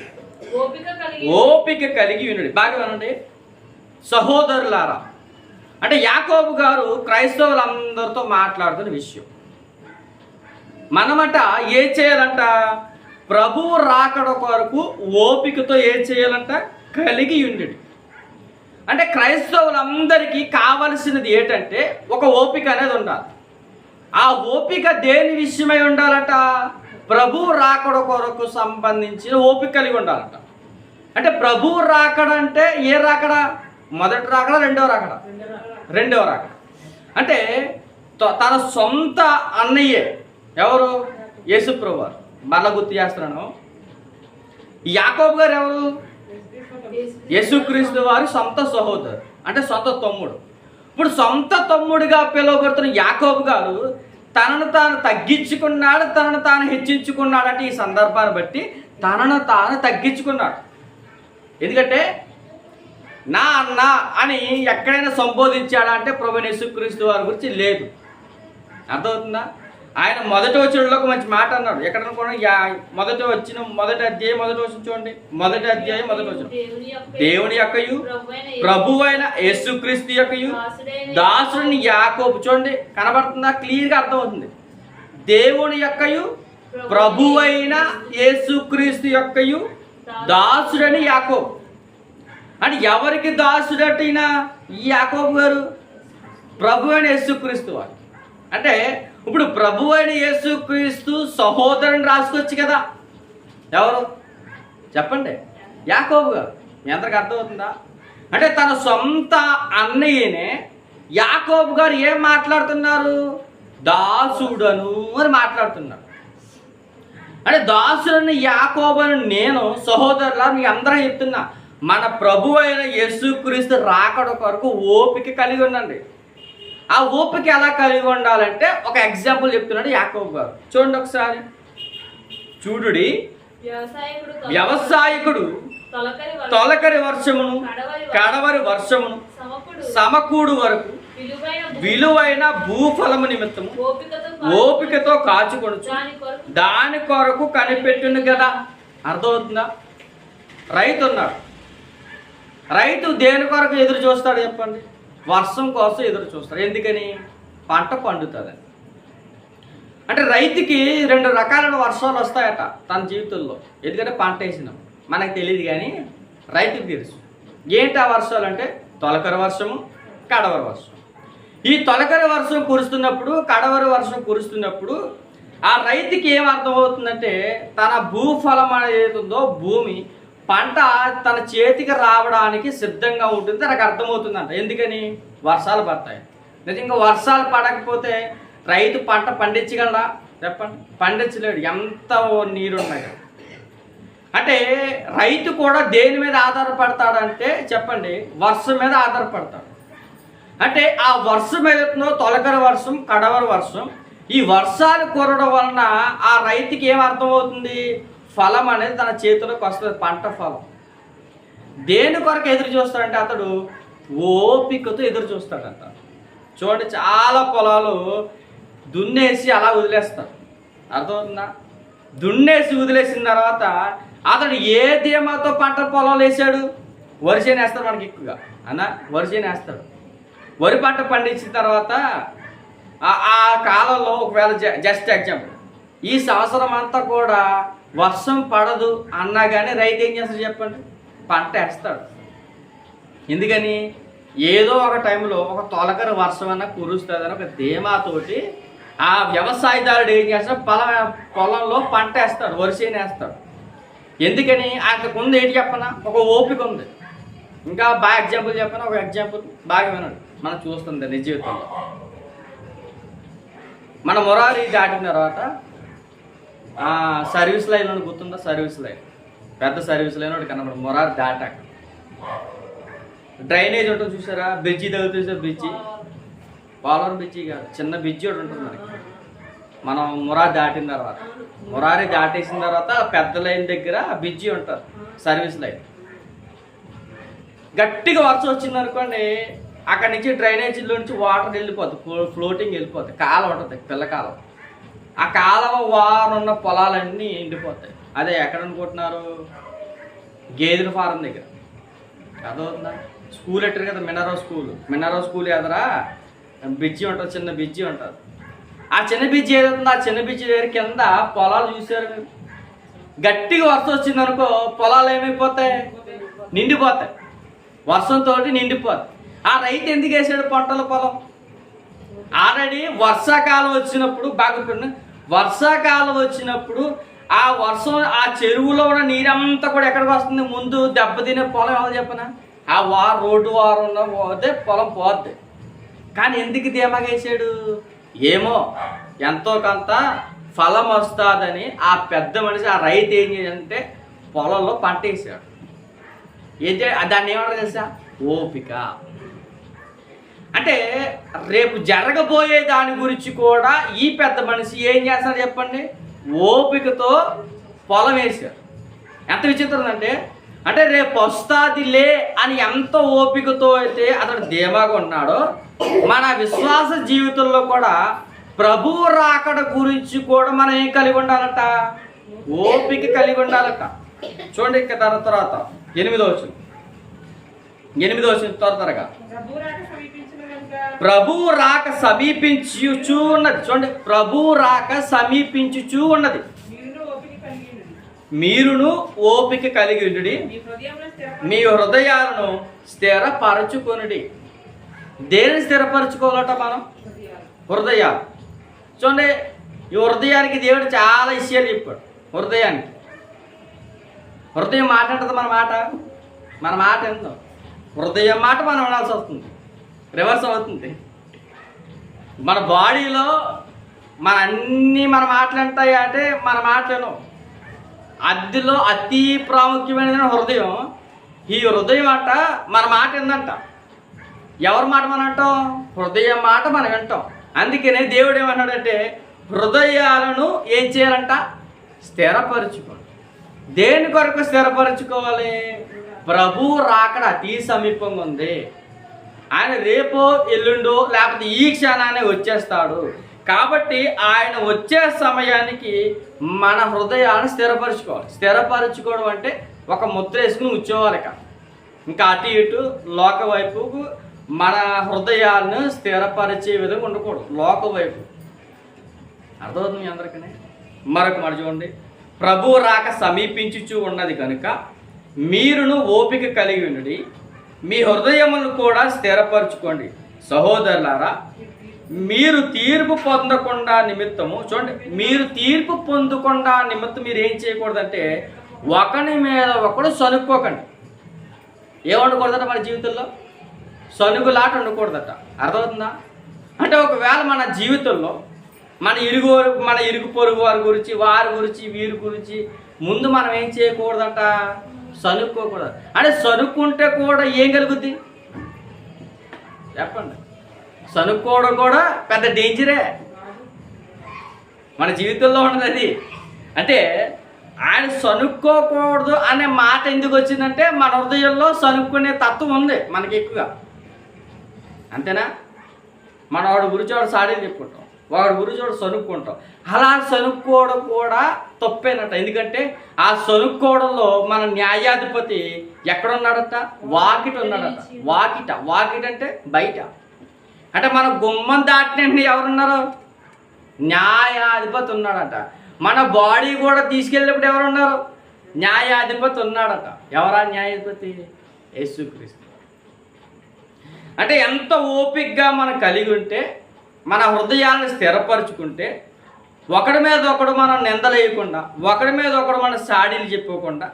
ఓపిక కలిగి వినుడి. బాగా వినండి. సహోదరులారా అంటే యాకోబు గారు క్రైస్తవులందరితో మాట్లాడుతున్న విషయం. మనమట ఏం చేయాలంట? ప్రభువు రాకడ కొరకు ఓపికతో ఏం చేయాలంట? కలిగి ఉండి. అంటే క్రైస్తవులందరికీ కావలసినది ఏంటంటే ఒక ఓపిక అనేది ఉండాలి. ఆ ఓపిక దేని విషయమై ఉండాలట? ప్రభువు రాకడ కొరకు సంబంధించిన ఓపిక కలిగి ఉండాలట. అంటే ప్రభువు రాకడ అంటే ఏ రాకడ? మొదటి రాకడ, రెండవ రాకడ. అంటే తన సొంత అన్నయ్యే ఎవరు? యేసుప్రభువు వారు. మరలా గుర్తు చేస్తున్నాను, యాకోబు గారు ఎవరు? యేసుక్రీస్తు వారి సొంత సహోదరు, అంటే సొంత తమ్ముడు. ఇప్పుడు సొంత తమ్ముడిగా పిలువబడుతున్న యాకోబు గారు తనను తాను తగ్గించుకున్నాడు, తనను తాను హెచ్చించుకున్నాడు. అంటే ఈ సందర్భాన్ని బట్టి తనను తాను తగ్గించుకున్నాడు. ఎందుకంటే నా అన్న అని ఎక్కడైనా సంబోధించాడా అంటే ప్రభువైన యేసుక్రీస్తు వారి గురించి లేదు. అర్థమవుతుందా? ఆయన మొదటి వచనంలో ఒక మంచి మాట అన్నాడు. ఎక్కడ మొదటి అధ్యాయం మొదటి వచనం చూడండి. మొదటి అధ్యాయం మొదటి వచనం. దేవుని యొక్కయు ప్రభువైన యేసుక్రీస్తు యొక్కయు దాసుని యాకోబు. చూడండి, కనబడుతుందా? క్లియర్గా అర్థమవుతుంది. దేవుని యొక్కయు ప్రభువైన యేసుక్రీస్తు యొక్కయు దాసుడని యాకోబు. అంటే ఎవరికి దాసుడటైనా ఈ యాకోబు గారు? ప్రభువైన యేసుక్రీస్తు వారు. అంటే ఇప్పుడు ప్రభువైన యేసుక్రీస్తు సహోదరుని రాసుకోవచ్చు కదా. ఎవరు చెప్పండి? యాకోబు గారు. మీ అందరికి అర్థమవుతుందా? అంటే తన సొంత అన్నయ్యనే యాకోబు గారు ఏం మాట్లాడుతున్నారు? దాసుడను అని మాట్లాడుతున్నారు. అంటే దాసుడని యాకోబుని నేను సహోదరులా మీ అందరూ చెప్తున్నా, మన ప్రభు అయిన యేసుక్రీస్తు రాకడ కొరకు ఓపిక కలిగి ఉండండి. ఆ ఓపిక ఎలా కలిగి ఉండాలంటే ఒక ఎగ్జాంపుల్ చెప్తున్నాడు యాకోబు గారు. చూడండి ఒకసారి. చూడుడి, వ్యవసాయకుడు తొలకరి వర్షమును కడవరి వర్షమును సమకూడు వరకు విలువైన భూఫలము నిమిత్తము ఓపికతో కాచుకొనుచు దాని కొరకు కనిపెట్టును కదా. అర్థమవుతుందా? రైతు ఉన్నాడు. రైతు దేని కొరకు ఎదురు చూస్తాడు చెప్పండి? వర్షం కోసం ఎదురు చూస్తాడు. ఎందుకని? పంట పండుతుందని. అంటే రైతుకి 2 రకాలైన వర్షాలు వస్తాయట తన జీవితంలో. ఎందుకంటే పంట వేసినాం, మనకు తెలియదు కానీ రైతుకి తెలుసు. ఏంటి ఆ వర్షాలు అంటే? తొలకరి వర్షము, కడవరి వర్షం. ఈ తొలకరి వర్షం కురుస్తున్నప్పుడు, కడవరి వర్షం కురుస్తున్నప్పుడు ఆ రైతుకి ఏం అర్థమవుతుందంటే తన భూఫలం అనేది ఉందో భూమి పంట తన చేతికి రావడానికి సిద్ధంగా ఉంటుంది. తనకు అర్థమవుతుందంట. ఎందుకని? వర్షాలు పడతాయి. నిజంగా వర్షాలు పడకపోతే రైతు పంట పండించగలరా చెప్పండి? పండించలేడు, ఎంత నీరు ఉన్నాయి. అంటే రైతు కూడా దేని మీద ఆధారపడతాడంటే చెప్పండి? వర్షం మీద ఆధారపడతాడు. అంటే ఆ వర్షం ఏదైతుందో తొలకరి వర్షం, కడవరి వర్షం, ఈ వర్షాలు కురవడం వలన ఆ రైతుకి ఏం అర్థమవుతుంది? ఫలం అనేది తన చేతిలోకి వస్తుంది, పంట ఫలం. దేని కొరకు ఎదురు చూస్తాడంటే అతడు ఓపికతో ఎదురు చూస్తాడంట. చూడండి, చాలా పొలాలు దున్నేసి అలా వదిలేస్తాడు. అర్థమవుతుందా? దున్నేసి వదిలేసిన తర్వాత అతడు ఏ ధీమాతో పంట పొలాలు వేసాడు? వరిసేని వేస్తాడు. మనకి ఎక్కువగా వరిసేని వేస్తాడు. వరి పంట పండించిన తర్వాత ఆ కాలంలో ఒకవేళ జస్ట్ ఎగ్జాంపుల్ ఈ సంవత్సరం అంతా కూడా వర్షం పడదు అన్నా కానీ రైతు ఏం చేస్తాడు చెప్పండి? పంట వేస్తాడు. ఎందుకని? ఏదో ఒక టైంలో ఒక తొలకరి వర్షం అన్నా కురుస్తుందని ఒక ధీమాతోటి ఆ వ్యవసాయదారుడు ఏం చేస్తాడు? పొలంలో పంట వేస్తాడు, వరిసేని వేస్తాడు. ఎందుకని ఆయనకు ఉంది ఏంటి చెప్పనా, ఒక ఓపిక ఉంది. ఇంకా బాగా ఎగ్జాంపుల్ చెప్పనా, ఒక ఎగ్జాంపుల్ బాగా వినండి, మనం చూస్తుంది నిజ జీవితంలో. మన మురారి దాటిన తర్వాత సర్వీస్ లైన్ అని గుర్తుందా, సర్వీస్ లైన్, పెద్ద సర్వీస్ లైన్ ఒకటి కనబడు. మురారి దాటాక డ్రైనేజ్ ఉంటుంది చూసారా, బ్రిడ్జి తగ్గుతుంది సార్, బ్రిడ్జి పోలవరం బ్రిడ్జి కాదు, చిన్న బ్రిడ్జి ఒకటి ఉంటుంది మనకి. మనం మురారి దాటిన తర్వాత, మురారి దాటేసిన తర్వాత పెద్ద లైన్ దగ్గర బ్రిడ్జి ఉంటుంది, సర్వీస్ లైన్. గట్టిగా వర్షం వచ్చింది అనుకోండి, అక్కడి నుంచి డ్రైనేజీలో నుంచి వాటర్ వెళ్ళిపోతుంది, ఫ్లోటింగ్ వెళ్ళిపోతుంది, కాలువ ఉంటుంది, పిల్ల కాలువ. ఆ కాలువ వారున్న పొలాలన్నీ ఎండిపోతాయి. అదే ఎక్కడ అనుకుంటున్నారు, గేదెల ఫారం దగ్గర. అదవుతుందా, స్కూల్ ఎట్టారు కదా, మినరో స్కూల్ ఎదరా బ్రిడ్జి ఉంటుంది, చిన్న బ్రిడ్జి ఉంటుంది. ఆ చిన్న బ్రిడ్జి ఏదవుతుంది, ఆ చిన్న బ్రిడ్జి దగ్గర కింద పొలాలు చూసారు మీరు. గట్టిగా వర్షం వచ్చింది అనుకో, పొలాలు ఏమైపోతాయి, నిండిపోతాయి, వర్షంతో నిండిపోతాయి. ఆ రైతు ఎందుకు వేసాడు పంటల పొలం, ఆల్రెడీ వర్షాకాలం వచ్చినప్పుడు బాగా, వర్షాకాలం వచ్చినప్పుడు ఆ వర్షం ఆ చెరువులో ఉన్న నీరంతా కూడా ఎక్కడికి వస్తుంది, ముందు దెబ్బతినే పొలం ఎవరు చెప్పనా, ఆ రోడ్డు ఉన్న పోతే పొలం పోద్ది. కానీ ఎందుకు ధీమాగా వేసాడు, ఏమో ఎంతో కొంత ఫలం వస్తుందని ఆ పెద్ద మనిషి, ఆ రైతు ఏం చేయాలంటే పొలంలో పంట వేసాడు. ఏంటి దాన్ని ఏమంటారు తెలుసా, ఓపిక. అంటే రేపు జరగబోయే దాని గురించి కూడా ఈ పెద్ద మనిషి ఏం చేస్తాడు చెప్పండి, ఓపికతో పొలం వేశారు. ఎంత విచిత్రం అంటే రేపు వస్తాదిలే అని ఎంత ఓపికతో అయితే అతడు ధీమాగా ఉన్నాడో, మన విశ్వాస జీవితంలో కూడా ప్రభువు రాకడ గురించి కూడా మనం ఏం కలిగి ఉండాలట, ఓపిక కలిగి ఉండాలట. చూడండి ఇక తర్వాత 8వ వచనం త్వరగా, ప్రభు రాక సమీపించుచూ ఉన్నది. చూడండి, ప్రభు రాక సమీపించుచూ ఉన్నది, మీరును ఓపిక కలిగి ఉండుడి, మీ హృదయాలను స్థిరపరచుకొనుడి. దేనిని స్థిరపరచుకోవాలట మనం, హృదయాలు. చూడండి, ఈ హృదయానికి దేవుడు చాలా విషయాలు చెప్పాడు. హృదయం మాట్లాడుతుంది, మన మాట ఎంతో, హృదయం మాట మనం వినాల్సి వస్తుంది, రివర్స్ అవుతుంది. మన బాడీలో మన మాటలు ఉంటాయి అంటే మన మాటలను, అందులో అతి ప్రాముఖ్యమైనది హృదయం. ఈ హృదయం అంట మన మాట ఏందంట, ఎవరి మాట మనం అంటాం, హృదయం మాట మనం వింటాం. అందుకనే దేవుడు ఏమన్నాడంటే హృదయాలను ఏం చేయాలంట, స్థిరపరచుకోవాలి. దేని కొరకు స్థిరపరచుకోవాలి, ప్రభు రాకడ అతి సమీపంగా ఉంది, ఆయన రేపో ఎల్లుండో లేకపోతే ఈ క్షణాన్ని వచ్చేస్తాడు. కాబట్టి ఆయన వచ్చే సమయానికి మన హృదయాన్ని స్థిరపరచుకోవడం అంటే ఒక ముద్ర వేసుకుని కూర్చోవాలి. ఇంకా అటు ఇటు లోక వైపుకు మన హృదయాన్ని స్థిరపరిచే విధంగా ఉండకూడదు, లోక వైపు. అర్థమవుతుంది మీ అందరికీ. మరొక మాట చూడండి, ప్రభు రాక సమీపించుచూ ఉన్నది కనుక మీరును ఓపిక కలిగి ఉండి మీ హృదయములను కూడా స్థిరపరచుకోండి. సహోదరులారా, మీరు తీర్పు పొందకుండా నిమిత్తము, చూడండి, మీరు తీర్పు పొందకుండా నిమిత్తం మీరు ఏం చేయకూడదంటే ఒకని మీద ఒకడు సనుక్కోకండి. ఏమనకూడదట మన జీవితంలో, సనుగులాట ఉండకూడదట. అర్థమవుతుందా, అంటే ఒకవేళ మన జీవితంలో మన ఇరుగు పొరుగు వారి గురించి, వీరి గురించి ముందు మనం ఏం చేయకూడదట, సనుక్కోకూడదు. అంటే సనుక్కుంటే కూడా ఏం కలుగుద్ది చెప్పండి, సనుక్కోవడం కూడా పెద్ద డేంజరే మన జీవితంలో ఉన్నది. అది అంటే ఆయన సనుక్కోకూడదు అనే మాట ఎందుకు వచ్చిందంటే మన హృదయంలో సనుక్కునే తత్వం ఉంది మనకి ఎక్కువగా, అంతేనా. మన వాడు గురించి వాడు సాడీలు చెప్పుకుంటాం, వాడి గురించి వాడు సనుక్కుంటాం. అలా సనుక్కోవడం కూడా తప్పేనట. ఎందుకంటే ఆ సనుక్కోవడంలో మన న్యాయాధిపతి ఎక్కడున్నాడట, వాకిట ఉన్నాడట. వాకిట అంటే బయట, అంటే మన గుమ్మం దాటినండి ఎవరున్నారు, న్యాయాధిపతి ఉన్నాడట. మన బాడీ కూడా తీసుకెళ్ళినప్పుడు ఎవరున్నారు, న్యాయాధిపతి ఉన్నాడట. ఎవరా న్యాయాధిపతి, యేసుక్రీస్తు. అంటే ఎంత ఓపికగా మనం కలిగి ఉంటే, మన హృదయాన్ని స్థిరపరచుకుంటే ఒకడి మీద ఒకడు మనం నిందలేయకుండా, ఒకడి మీద ఒకడు మన సాడీలు చెప్పుకోకుండా,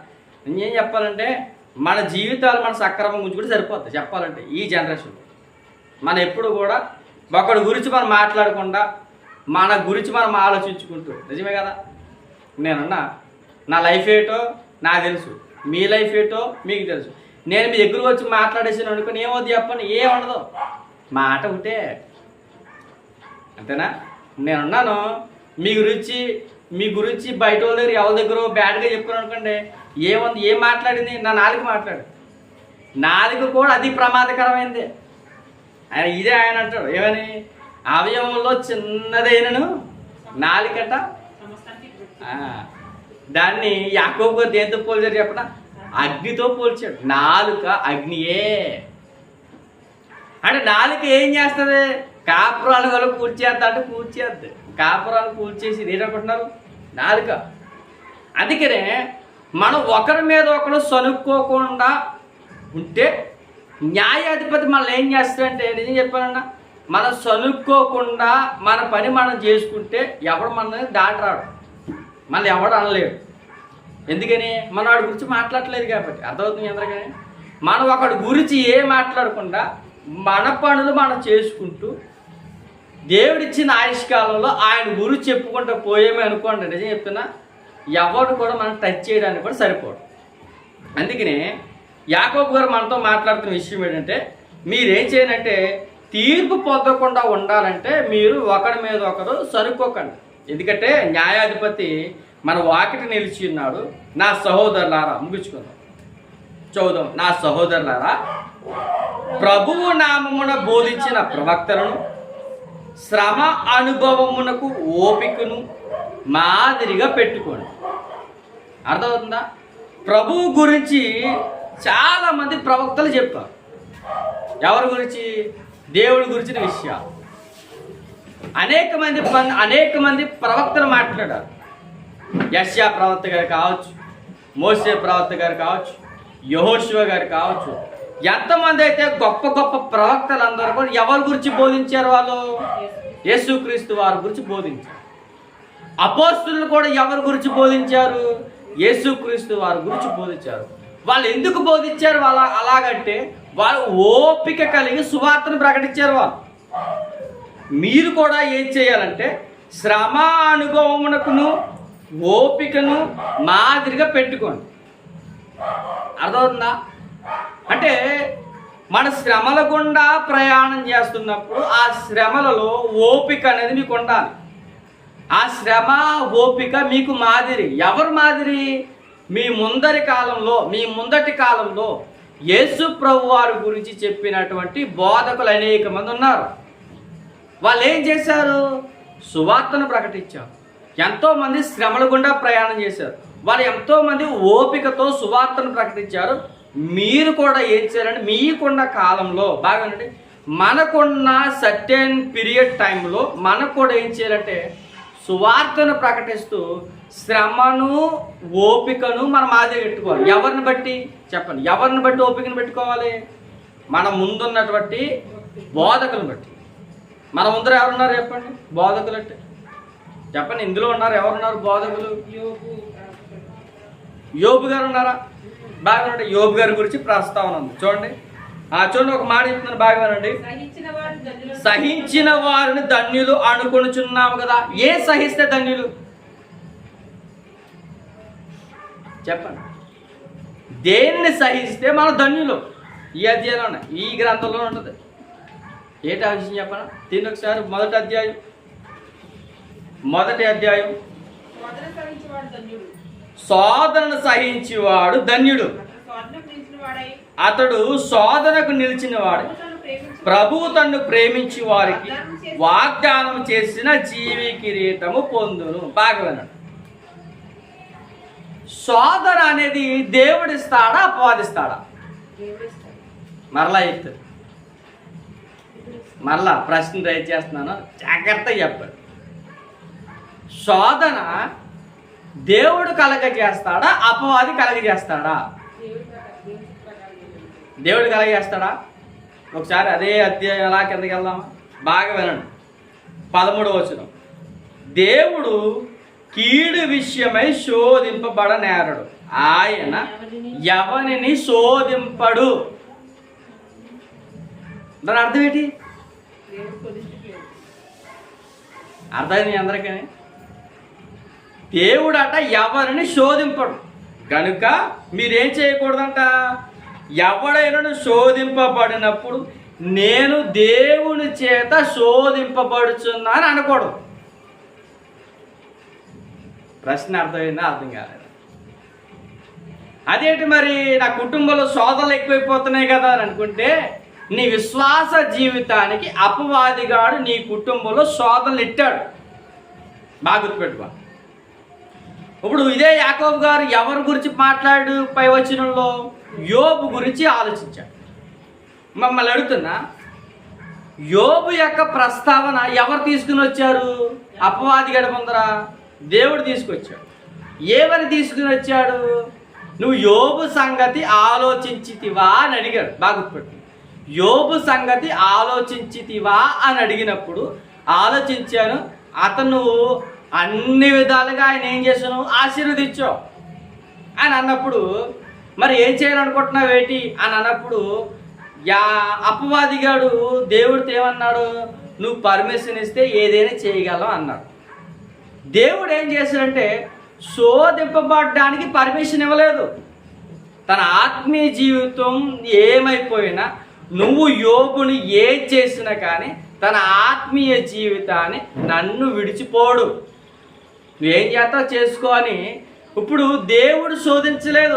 నేనేం చెప్పాలంటే మన జీవితాలు మన సక్రమంగా ఉంచుకుంటే సరిపోతుంది. చెప్పాలంటే ఈ జనరేషన్లో మనం ఎప్పుడు కూడా ఒకడి గురించి మనం మాట్లాడకుండా మన గురించి మనం ఆలోచించుకుంటూ, నిజమే కదా, నేనున్నా నా లైఫ్ ఏటో నాకు తెలుసు, మీ లైఫ్ ఏటో మీకు తెలుసు. నేను మీ దగ్గరకు వచ్చి మాట్లాడేసాను అనుకుని ఏమవుద్ది చెప్పండి, ఏముండదు, మాట ఉంటే అంతేనా. నేనున్నాను, మీ గురించి బయట వాళ్ళ దగ్గర ఎవరి దగ్గర బ్యాడ్గా చెప్పాను అనుకోండి, ఏముంది, ఏం మాట్లాడింది, నా నాలుగు మాట్లాడు, నాలుగు కూడా అది ప్రమాదకరమైంది. ఇదే ఆయన అంటాడు, ఏమని, అవయవంలో చిన్నదైనను నాలుకట. దాన్ని యాకోబు గారు దేంతో పోల్చారు చెప్పనా, అగ్నితో పోల్చాడు. నాలుక అగ్నియే. అంటే నాలుక ఏం చేస్తుంది, కాపురాలు కూడా కూర్చేద్దా అంటే కూర్చేద్ది. కాపురాలు కూర్చేసి ఏంటనుకుంటున్నారు, నాలుక. అందుకనే మనం ఒకరి మీద ఒకరు సనుక్కోకుండా ఉంటే న్యాయాధిపతి మనల్ని ఏం చేస్తాడంటే, నిజం చెప్పానన్నా, మనం సనుక్కోకుండా మన పని మనం చేసుకుంటే ఎవడు మనల్ని దాటరాడు, మళ్ళీ ఎవడు అనలేడు. ఎందుకని, మనం వాడి గురించి మాట్లాడలేదు కాబట్టి. అర్థమవుతుంది అందరికీ. మనం ఒకడి గురించి ఏం మాట్లాడకుండా మన పనులు మనం చేసుకుంటూ దేవుడిచ్చిన ఆయుష్కాలంలో ఆయన గురించి చెప్పుకుంటూ పోయేమే అనుకోండి, నిజం చెప్తున్నా, ఎవరు కూడా మనం టచ్ చేయడానికి కూడా సరిపోడు. అందుకనే యాకోబు గారు మనతో మాట్లాడుతున్న విషయం ఏంటంటే, మీరేం చేయాలంటే తీర్పు పొందకుండా ఉండాలంటే మీరు ఒకరి మీద ఒకరు సరుక్కోకండి. ఎందుకంటే న్యాయాధిపతి మన వాకిట నిలిచి ఉన్నాడు. నా సహోదరులారా, ముగించుకుందాం, చదువుదాం. నా సహోదరులారా, ప్రభువు నామమున బోధించిన ప్రవక్తలను శ్రమ అనుభవమునకు ఓపికను మాదిరిగా పెట్టుకోండి. అర్థమవుతుందా? ప్రభువు గురించి చాలామంది ప్రవక్తలు చెప్పారు. ఎవరి గురించి? దేవుడి గురించిన విషయాలు అనేక మంది ప్రవక్తలు మాట్లాడారు. యెషయా ప్రవక్త గారు కావచ్చు, మోసే ప్రవక్త గారు కావచ్చు, యెహోషువ గారు కావచ్చు, ఎంతమంది అయితే గొప్ప గొప్ప ప్రవక్తలు అందరూ కూడా ఎవరి గురించి బోధించారు? వాళ్ళు యేసుక్రీస్తు వారి గురించి బోధించారు. అపోస్తులు కూడా ఎవరి గురించి బోధించారు? యేసుక్రీస్తు వారి గురించి బోధించారు. వాళ్ళు ఎందుకు బోధించారు? అలాగంటే వాళ్ళు ఓపిక కలిగి సువార్తను ప్రకటించారు. వాళ్ళు మీరు కూడా ఏం చేయాలంటే శ్రమ అనుభవమునకును ఓపికను మాదిరిగా పెట్టుకోండి. అర్థమవుతుందా? అంటే మన శ్రమల గుండా ప్రయాణం చేస్తున్నప్పుడు ఆ శ్రమలలో ఓపిక అనేది మీకు ఉండాలి. ఆ శ్రమ ఓపిక మీకు మాదిరి. ఎవరు మాదిరి? మీ ముందటి కాలంలో యేసు ప్రభు వారి గురించి చెప్పినటువంటి బోధకులు అనేక మంది ఉన్నారు. వాళ్ళు ఏం చేశారు? సువార్తను ప్రకటించారు. ఎంతోమంది శ్రమల గుండా ప్రయాణం చేశారు. వాళ్ళు ఎంతోమంది ఓపికతో సువార్తను ప్రకటించారు. మీరు కూడా ఏం చేయాలంటే మీకున్న కాలంలో బాగానండి, మనకున్న సర్టెన్ పీరియడ్ టైంలో మనకు కూడా ఏం చేయాలంటే సువార్తను ప్రకటిస్తూ శ్రమను ఓపికను మనం మాదిరి పెట్టుకోవాలి. ఎవరిని బట్టి చెప్పండి, ఎవరిని బట్టి ఓపికను పెట్టుకోవాలి? మన ముందున్నటువంటి బోధకులను బట్టి. మన ముందర ఎవరున్నారు చెప్పండి బోధకులు అంటే? చెప్పండి, ఇందులో ఉన్నారు, ఎవరున్నారు బోధకులు? యోబు గారు ఉన్నారా? బాగా యోబు గారి గురించి ప్రస్తావన ఉంది. చూడండి, చూడండి, ఒక మాట చెప్తున్నాను, బాగా వినండి. సహించిన వారిని ధన్యులు అనుకొనుచున్నాము కదా. ఏ సహిస్తే ధన్యులు చెప్పండి? దేనిని సహిస్తే మనం ధన్యులు? ఈ అధ్యాయంలో ఈ గ్రంథంలో ఉంటుంది. ఏంటి ఆ విషయం చెప్పనా? దీన్ని ఒకసారి మొదటి అధ్యాయం శోధనను సహించేవాడు ధన్యుడు, అతడు శోధనకు నిలిచిన వాడు, ప్రభువు తన్ను ప్రేమించి వారికి వాగ్దానం చేసిన జీవి కిరీటము పొందును. బాగా వినండి. శోధన అనేది దేవుడిస్తాడా అపవాదిస్తాడా? మరలా చెప్తాడు, మరలా ప్రశ్న రైజ్ చేస్తున్నాను, జాగ్రత్తగా చెప్పాడు. శోధన దేవుడు కలగజేస్తాడా అపవాది కలగజేస్తాడా? దేవుడు కలగజేస్తాడా? ఒకసారి అదే అధ్యాయం ఎలా కిందకి వెళ్దామా? బాగా వినండి. 13వ వచనం, దేవుడు కీడు విషయమై శోధింపబడనేరడు, ఆయన ఎవరిని శోధింపడు. దాని అర్థం ఏంటి? అర్థమైంది అందరికీ? దేవుడట ఎవరిని శోధింపడు కనుక మీరేం చేయకూడదంట, ఎవడైనా శోధింపబడినప్పుడు నేను దేవుని చేత శోధింపబడుచున్నా అని అనకూడదు. ప్రశ్న అర్థమైందా? అర్థం కాలేదు. అదేంటి మరి నా కుటుంబంలో శోధనలు ఎక్కువైపోతున్నాయి కదా అని అనుకుంటే, నీ విశ్వాస జీవితానికి అపవాదిగాడు నీ కుటుంబంలో శోధనలు ఇట్టాడు. బాగా గుర్తుపెట్టుకో. ఇప్పుడు ఇదే యాకోబు గారు ఎవరి గురించి మాట్లాడు పై వచనంలో? యోబు గురించి ఆలోచించాడు. మమ్మల్ని అడుగుతున్నా, యోబు యొక్క ప్రస్తావన ఎవరు తీసుకుని వచ్చారు? అపవాదిగాడి ముందర దేవుడు తీసుకొచ్చాడు. ఏమని తీసుకుని వచ్చాడు? నువ్వు యోబు సంగతి ఆలోచించితివా అని అడిగాడు. బాగా గుర్తుపెట్టు. యోబు సంగతి ఆలోచించితివా అని అడిగినప్పుడు ఆలోచించాను, అతను అన్ని విధాలుగా ఆయన ఏం చేశాను? ఆశీర్వదించావు అని అన్నప్పుడు మరి ఏం చేయాలనుకుంటున్నావు ఏంటి అని అన్నప్పుడు అపవాదిగాడు దేవుడితో ఏమన్నాడు? నువ్వు పర్మిషన్ ఇస్తే ఏదైనా చేయగలవు అన్నాడు. దేవుడు ఏం చేశాడంటే శోధింపబడడానికి పర్మిషన్ ఇవ్వలేదు. తన ఆత్మీయ జీవితం ఏమైపోయినా, నువ్వు యోబుని ఏం చేసినా కానీ తన ఆత్మీయ జీవితాన్ని నన్ను విడిచిపోడు, నువ్వేం చేస్తావు చేసుకో అని. ఇప్పుడు దేవుడు శోధించలేదు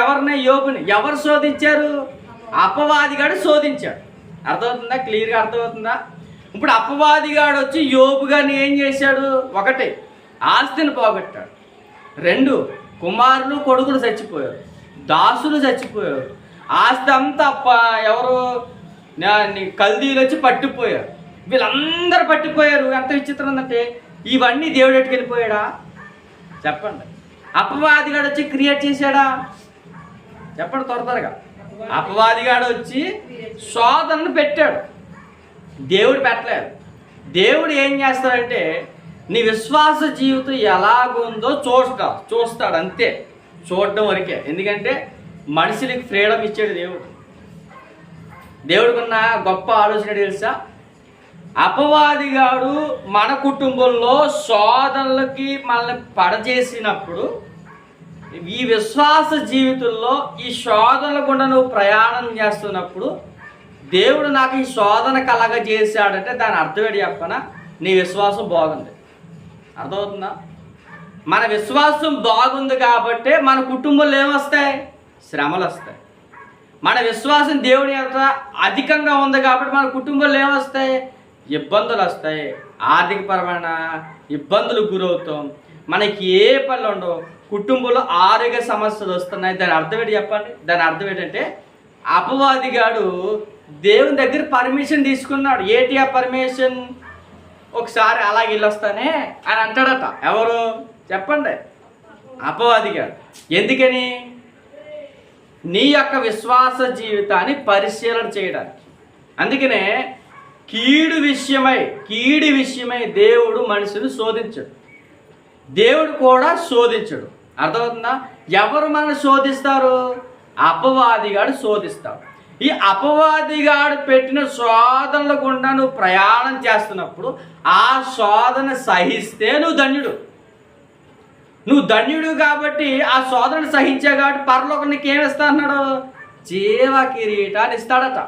ఎవరిని? యోబుని. ఎవరు శోధించారు? అపవాదిగాడు శోధించాడు. అర్థమవుతుందా? క్లియర్గా అర్థమవుతుందా? ఇప్పుడు అపవాదిగాడు వచ్చి యోబు గారిని ఏం చేశాడు? ఒకటి, ఆస్తిని పోగొట్టాడు. 2, కుమారులు కొడుకులు చచ్చిపోయారు, దాసులు చచ్చిపోయారు, ఆస్తి అంతా ఎవరు కల్దీలు వచ్చి పట్టిపోయారు. వీళ్ళందరూ పట్టిపోయారు. ఎంత విచిత్రం ఉందంటే ఇవన్నీ దేవుడు ఎట్టుకెళ్ళిపోయాడా? చెప్పండి. అపవాదిగాడు వచ్చి క్రియేట్ చేశాడా? చెప్పండి త్వరగా. అపవాదిగాడు వచ్చి శోధనను పెట్టాడు, దేవుడు పెట్టలేదు. దేవుడు ఏం చేస్తాడంటే నీ విశ్వాస జీవితం ఎలాగుందో చూస్తాడు అంతే, చూడడం వరకే. ఎందుకంటే మనుషులకి ఫ్రీడమ్ ఇచ్చాడు దేవుడు. దేవుడికున్న గొప్ప ఆలోచన తెలుసా? అపవాదిగాడు మన కుటుంబంలో శోధనలకి మనల్ని పడచేసినప్పుడు, ఈ విశ్వాస జీవితంలో ఈ శోధనల గుండా నువ్వు ప్రయాణం చేస్తున్నప్పుడు దేవుడు నాకు ఈ శోధన కలగజేశాడంటే దాని అర్థం ఏంటి చెప్పనా? నీ విశ్వాసం బాగుంది. అర్థమవుతుందా? మన విశ్వాసం బాగుంది కాబట్టే మన కుటుంబంలో ఏమొస్తాయి? శ్రమలు వస్తాయి. మన విశ్వాసం దేవుని యొక్క అధికంగా ఉంది కాబట్టి మన కుటుంబంలో ఏమొస్తాయి? ఇబ్బందులు వస్తాయి. ఆర్థికపరమైన ఇబ్బందులు గురవుతాం. మనకి ఏ పనులు ఉండవు. కుటుంబంలో ఆరోగ్య సమస్యలు వస్తున్నాయి. దాని అర్థం ఏంటి చెప్పండి? దాని అర్థం ఏంటంటే అపవాదిగాడు దేవుని దగ్గర పర్మిషన్ తీసుకున్నాడు. ఏంటి ఆ పర్మిషన్? ఒకసారి అలాగే వెళ్ళొస్తానే అని అంటాడట. ఎవరు చెప్పండి? అపవాదిగాడు. ఎందుకని? నీ యొక్క విశ్వాస జీవితాన్ని పరిశీలన చేయడానికి. అందుకనే కీడు విషయమై దేవుడు మనుషులు శోధించడు, దేవుడు కూడా శోధించడు. అర్థమవుతుందా? ఎవరు మనల్ని శోధిస్తారు? అపవాదిగాడు శోధిస్తాడు. ఈ అపవాదిగాడు పెట్టిన శోధనల గుండా నువ్వు ప్రయాణం చేస్తున్నప్పుడు ఆ శోధన సహిస్తే నువ్వు ధన్యుడు కాబట్టి ఆ శోధన సహించే కాబట్టి పరలోకం నీకు ఏమిస్తా అన్నాడు? జీవ కిరీటాన్ని ఇస్తాడట.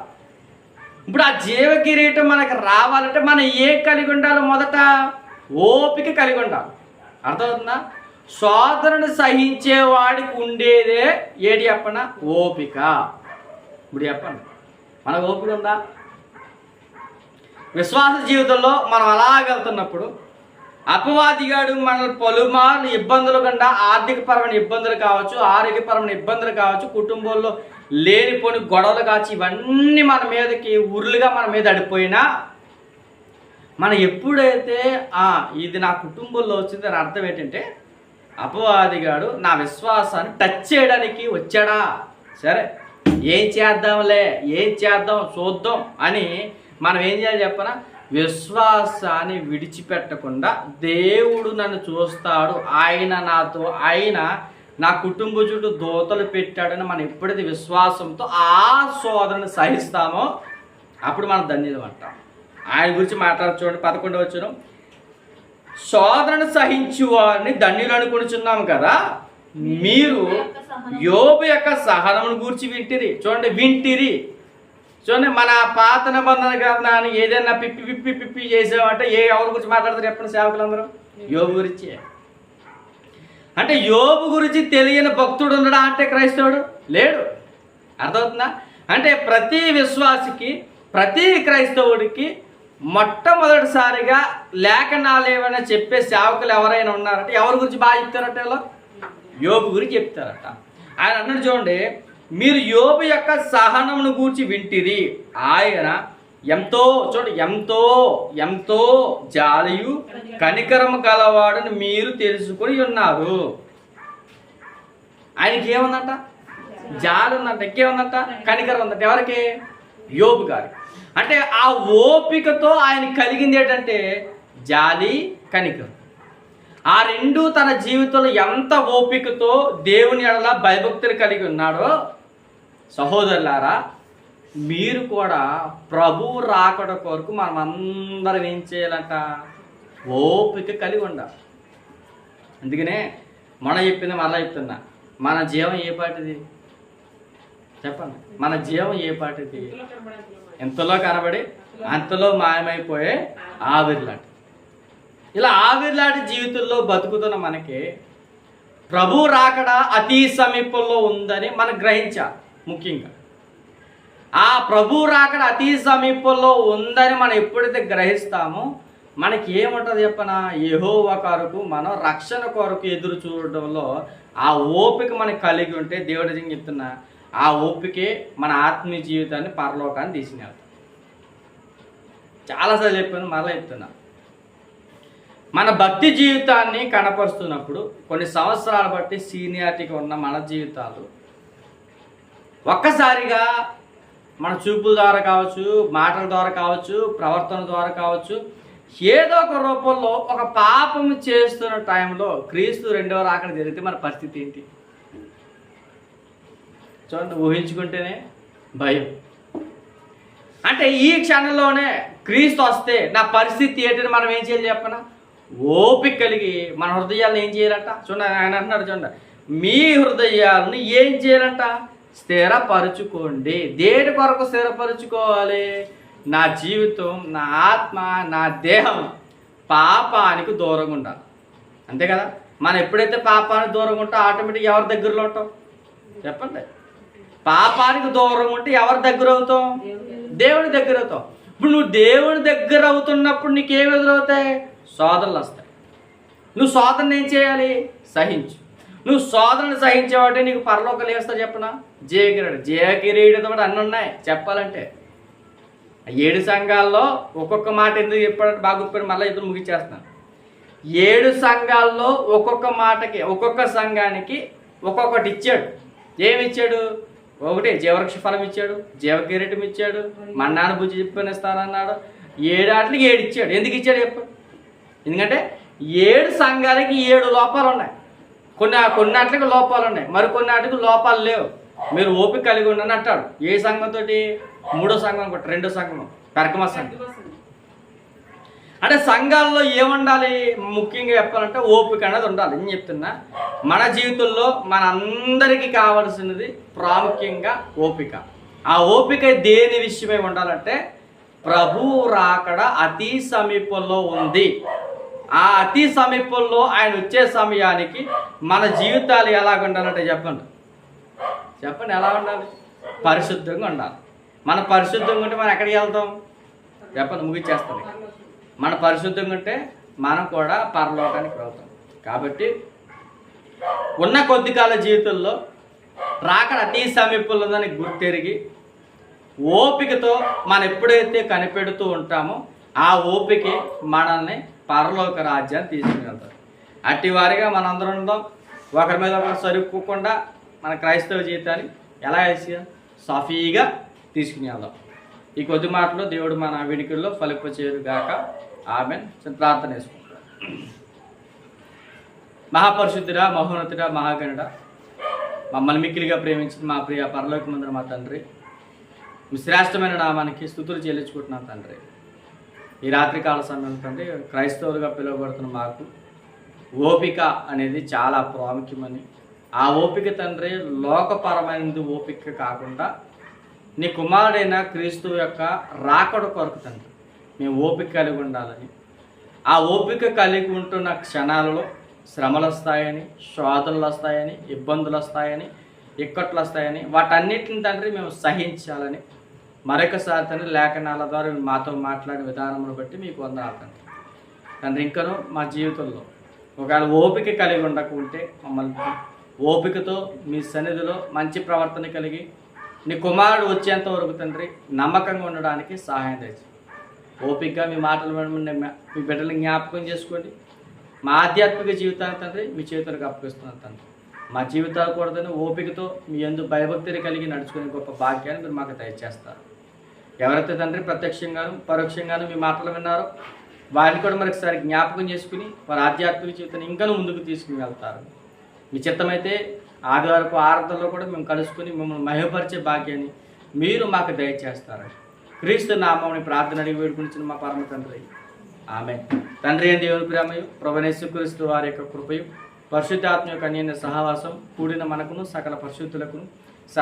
ఇప్పుడు ఆ జీవ కిరీటం మనకు రావాలంటే మనం ఏ కలిగి ఉండాలి? మొదట ఓపిక కలిగి ఉండాలి. అర్థమవుతుందా? శోధనను సహించేవాడికి ఉండేదే ఏడి చెప్పన? ఓపిక. ఇప్పుడు చెప్పండి, మనకు ఓపిక ఉందా? విశ్వాస జీవితంలో మనం అలాగెళ్తున్నప్పుడు అపవాదిగాడు మనల్ని పలుమార్లు ఇబ్బందులు కన్నా, ఆర్థికపరమైన ఇబ్బందులు కావచ్చు, ఆరోగ్యపరమైన ఇబ్బందులు కావచ్చు, కుటుంబంలో లేనిపోని గొడవలు కావచ్చు, ఇవన్నీ మన మీదకి ఉరులుగా మన మీద అడిపోయినా మనం ఎప్పుడైతే ఇది నా కుటుంబంలో వచ్చింది అని అర్థం ఏంటంటే అపవాదిగాడు నా విశ్వాసాన్ని టచ్ చేయడానికి వచ్చాడా, సరే ఏం చేద్దాం చూద్దాం అని మనం ఏం చేయాలి చెప్పనా? విశ్వాసాన్ని విడిచిపెట్టకుండా దేవుడు నన్ను చూస్తాడు, ఆయన నా కుటుంబ చుట్టూ దోతలు పెట్టాడని మనం ఎప్పుడైతే విశ్వాసంతో ఆ శోధనను సహిస్తామో అప్పుడు మనం ధన్యులం అంటాం. ఆయన గురించి మాట్లాడు చూడండి, 11వ వచనం. శోధనను సహించు వారిని ధన్యులు అనుకుంటున్నాము కదా, మీరు యోబు యొక్క సహనమును గూర్చి వింటిరి. చూడండి, మన పాత నిబంధన గ్రంథాన్ని ఏదైనా పిప్పి చేసామంటే ఎవరి గురించి మాట్లాడతారు చెప్పండి సేవకులందరూ? యోబు గురించి. అంటే యోబు గురించి తెలియని భక్తుడు ఉండడా అంటే క్రైస్తవుడు లేడు. అర్థమవుతుందా? అంటే ప్రతి విశ్వాసికి, ప్రతి క్రైస్తవుడికి మొట్టమొదటిసారిగా లేఖనాలు ఏమైనా చెప్పే సేవకులు ఎవరైనా ఉన్నారంటే ఎవరి గురించి బాగా చెప్తారట? ఇలా యోబు గురించి చెప్తారట. ఆయన అన్నాడు చూడండి, మీరు యోబు యొక్క సహనమును గూర్చి వింటిరి, ఆయన ఎంతో జాలియు కనికరము గలవాడని మీరు తెలుసుకొని ఉన్నారు. ఆయనకి ఏముందంట? జాలి ఉందంట. ఇంకేముందంట? కనికరం ఉందంట. ఎవరికి? యోబు గారు. అంటే ఆ ఓపికతో ఆయన కలిగింది ఏంటంటే జాలి, కనికరం. ఆ రెండు తన జీవితంలో ఎంత ఓపికతో దేవుని ఎడల భయభక్తులు కలిగి ఉన్నాడో సహోదరులారా, మీరు కూడా ప్రభువు రాకడ కొరకు మనం అందరం ఏం చేయాలంట? ఓపిక కలిగి ఉండాలి. అందుకనే మళ్ళా చెప్తున్నా, మన జీవం ఏ పాటిది చెప్పండి? మన జీవం ఏ పాటిది? ఎంతలో కనబడి అంతలో మాయమైపోయే ఆవిరిలాంటి. ఇలా ఆవిరిలాంటి జీవితంలో బతుకుతున్న మనకి ప్రభు రాకడ అతి సమీపంలో ఉందని మనం గ్రహించాలి. ముఖ్యంగా ఆ ప్రభు రాకడ అతి సమీపంలో ఉందని మనం ఎప్పుడైతే గ్రహిస్తామో మనకి ఏముంటుంది చెప్పనా? యెహోవా కొరకు మనం రక్షణ కొరకు ఎదురు చూడడంలో ఆ ఓపిక మనకు కలిగి ఉంటే దేవుడి దగ్గర చెప్తున్నా, ఆ ఓపికే మన ఆత్మీయ జీవితాన్ని పరలోకాన్ని తీసుకెళ్తాం. చాలాసార్లు చెప్పాను, మరలా చెప్తున్నా. మన భక్తి జీవితాన్ని కనపరుస్తున్నప్పుడు కొన్ని సంవత్సరాలు బట్టి సీనియారిటీగా ఉన్న మన జీవితాలు ఒక్కసారిగా మన చూపుల ద్వారా కావచ్చు, మాటల ద్వారా కావచ్చు, ప్రవర్తన ద్వారా కావచ్చు, ఏదో ఒక రూపంలో ఒక పాపం చేస్తున్న టైంలో క్రీస్తు రెండవ రాకడ జరిగితే మన పరిస్థితి ఏంటి చూడండి. ఊహించుకుంటేనే భయం. అంటే ఈ క్షణంలోనే క్రీస్తు వస్తే నా పరిస్థితి ఏంటని మనం ఏం చేయాలి చెప్పనా? ఓపిక కలిగి మన హృదయాలను ఏం చేయాలంట? చూడండి, ఆయన అంటున్నాడు చూడండి, మీ హృదయాలను ఏం చేయాలంట? స్థిరపరుచుకోండి. దేని కొరకు స్థిరపరుచుకోవాలి? నా జీవితం, నా ఆత్మ, నా దేహం పాపానికి దూరంగా ఉండాలి. అంతే కదా? మనం ఎప్పుడైతే పాపానికి దూరంగా ఉంటాం ఆటోమేటిక్గా ఎవరి దగ్గరలో ఉంటాం చెప్పండి? పాపానికి దూరంగా ఉంటే ఎవరి దగ్గర అవుతాం? దేవుని దగ్గర అవుతాం. ఇప్పుడు నువ్వు దేవుని దగ్గర అవుతున్నప్పుడు నీకేమి ఎదురవుతాయి? శోధనలు వస్తాయి. నువ్వు శోధన ఏం చేయాలి? సహించు. నువ్వు శోధనను సహించేవాటే నీకు పరలోకాలు వేస్తా చెప్పనా? జయకిరీడు అన్నీ ఉన్నాయి చెప్పాలంటే. 7 సంఘాల్లో ఒక్కొక్క మాట ఎందుకు చెప్పాడంటే బాగా గుర్తుపెట్టి మళ్ళీ ఇద్దరు ముగించేస్తున్నాను. 7 సంఘాల్లో ఒక్కొక్క మాటకి, ఒక్కొక్క సంఘానికి ఒక్కొక్కటి ఇచ్చాడు. ఏమి ఇచ్చాడు? ఒకటి జీవవృక్ష ఫలం ఇచ్చాడు, జీవకిరీటం ఇచ్చాడు, మన్నాను బుజ్జి చెప్పనిస్తానన్నాడు. 7 ఆటలకి 7 ఇచ్చాడు. ఎందుకు ఇచ్చాడు చెప్పు? ఎందుకంటే 7 సంఘాలకి 7 లోపాలు ఉన్నాయి. కొన్నాటికి లోపాలు ఉన్నాయి, మరికొన్నాటికి లోపాలు లేవు. మీరు ఓపిక కలిగి ఉండని అంటాడు. ఏ సంఘంతో? 3వ సంఘం అనుకోండి, 2వ సంఘం, పెరకమ సంఘం. అంటే సంఘాల్లో ఏముండాలి? ముఖ్యంగా చెప్పాలంటే ఓపిక అనేది ఉండాలి. నేను చెప్తున్నా, మన జీవితంలో మనందరికీ కావాల్సినది ప్రాముఖ్యంగా ఓపిక. ఆ ఓపిక దేని విషయమై ఉండాలంటే ప్రభువు రాకడ అతి సమీపంలో ఉంది. ఆ అతి సమీపంలో ఆయన వచ్చే సమయానికి మన జీవితాలు ఎలాగ ఉండాలంటే చెప్పండి ఎలా ఉండాలి? పరిశుద్ధంగా ఉండాలి. మన పరిశుద్ధంగా ఉంటే మనం ఎక్కడికి వెళ్తాం చెప్పండి? ముగిచ్చేస్తాం. మన పరిశుద్ధంగా ఉంటే మనం కూడా పరలోకానికి వెళ్తాం. కాబట్టి ఉన్న కొద్ది కాల జీవితంలో రాకడ అతి సమీపంలో ఉందని గుర్తెరిగి ఓపికతో మనం ఎప్పుడైతే కనిపెడుతూ ఉంటామో ఆ ఓపికే మనల్ని పరలోక రాజ్యాన్ని తీసుకుని అట్టి వారిగా మనందరం ఉందాం. ఒకరి మీద ఒకరు సరుక్కోకుండా మన క్రైస్తవ జీవితాన్ని ఎలా సాఫీగా తీసుకుని వెళ్దాం. ఈ కొద్ది మాటలు దేవుడు మన వినికిల్లో ఫలింపచేయరు గాక. ఆమెన్. ప్రార్థన చేసుకుంటాం. మహాపరిశుద్ధుడా, మహోన్నతుడా, మహాగణుడా, మమ్మల్ని మిక్కిలిగా ప్రేమించిన మా ప్రియ పరలోకమందున మా తండ్రి, మీ శ్రేష్టమైన నామానికి స్తుతులు చెల్లించుకుంటున్నాం తండ్రి. ఈ రాత్రికాల సమయం తండ్రి, క్రైస్తవులుగా పిలువబడుతున్న మాకు ఓపిక అనేది చాలా ప్రాముఖ్యమని, ఆ ఓపిక తండ్రి లోకపరమైనది ఓపిక కాకుండా నీ కుమారుడైన క్రీస్తు యొక్క రాకడ కొరకు తండ్రి మేము ఓపిక కలిగి ఉండాలని, ఆ ఓపిక కలిగి ఉంటున్న క్షణాలలో శ్రమలు వస్తాయని, శోధనలు వస్తాయని, ఇబ్బందులు వస్తాయని, ఇక్కట్లు వస్తాయని, వాటన్నిటిని తండ్రి మేము సహించాలని మరొకసారి తండ్రి లేఖనాల ద్వారా మాతో మాట్లాడే విధానమును బట్టి మీకు వందనాలు తండ్రి. తండ్రి ఇంకనూ మా జీవితంలో ఒకవేళ ఓపిక కలిగి ఉండకుంటే మమ్మల్ని ఓపికతో మీ సన్నిధిలో మంచి ప్రవర్తన కలిగి నీ కుమారుడు వచ్చేంత వరకు తండ్రి నమ్మకంగా ఉండడానికి సహాయం తెచ్చి ఓపికగా మీ మాటలు మీ బిడ్డలు జ్ఞాపకం చేసుకోండి. మా ఆధ్యాత్మిక జీవితాన్ని తండ్రి మీ చేతులకు అప్పగిస్తున్నాను తండ్రి. మా జీవితాలు కూడా తండ్రి ఓపికతో మీ యందు భయభక్తిని కలిగి నడుచుకునే గొప్ప భాగ్యాన్ని మీరు మాకు దయచేస్తారు. ఎవరైతే తండ్రి ప్రత్యక్షంగాను పరోక్షంగాను మీ మాటలు విన్నారో వారిని కూడా మరొకసారి జ్ఞాపకం చేసుకుని వారి ఆధ్యాత్మిక జీవితాన్ని ఇంకా ముందుకు తీసుకుని వెళ్తారు. మీ చిత్తమైతే ఆదివారపు ఆరాధనలో కూడా మేము కలుసుకుని మిమ్మల్ని మహిమపరిచే భాగ్యాన్ని మీరు మాకు దయచేస్తారు. క్రీస్తు నామముని ప్రార్థన అడిగి వేడుకునిచ్చిన మా పరమ తండ్రి. ఆమేన్. తండ్రి అయిన దేవుని ప్రేమయు ప్రభువైన యేసుక్రీస్తు వారి యొక్క కృపయు పరిశుద్ధాత్మ యొక్క అన్యోన్య సహవాసం కూడిన మనకును సకల పరిశుద్ధులకును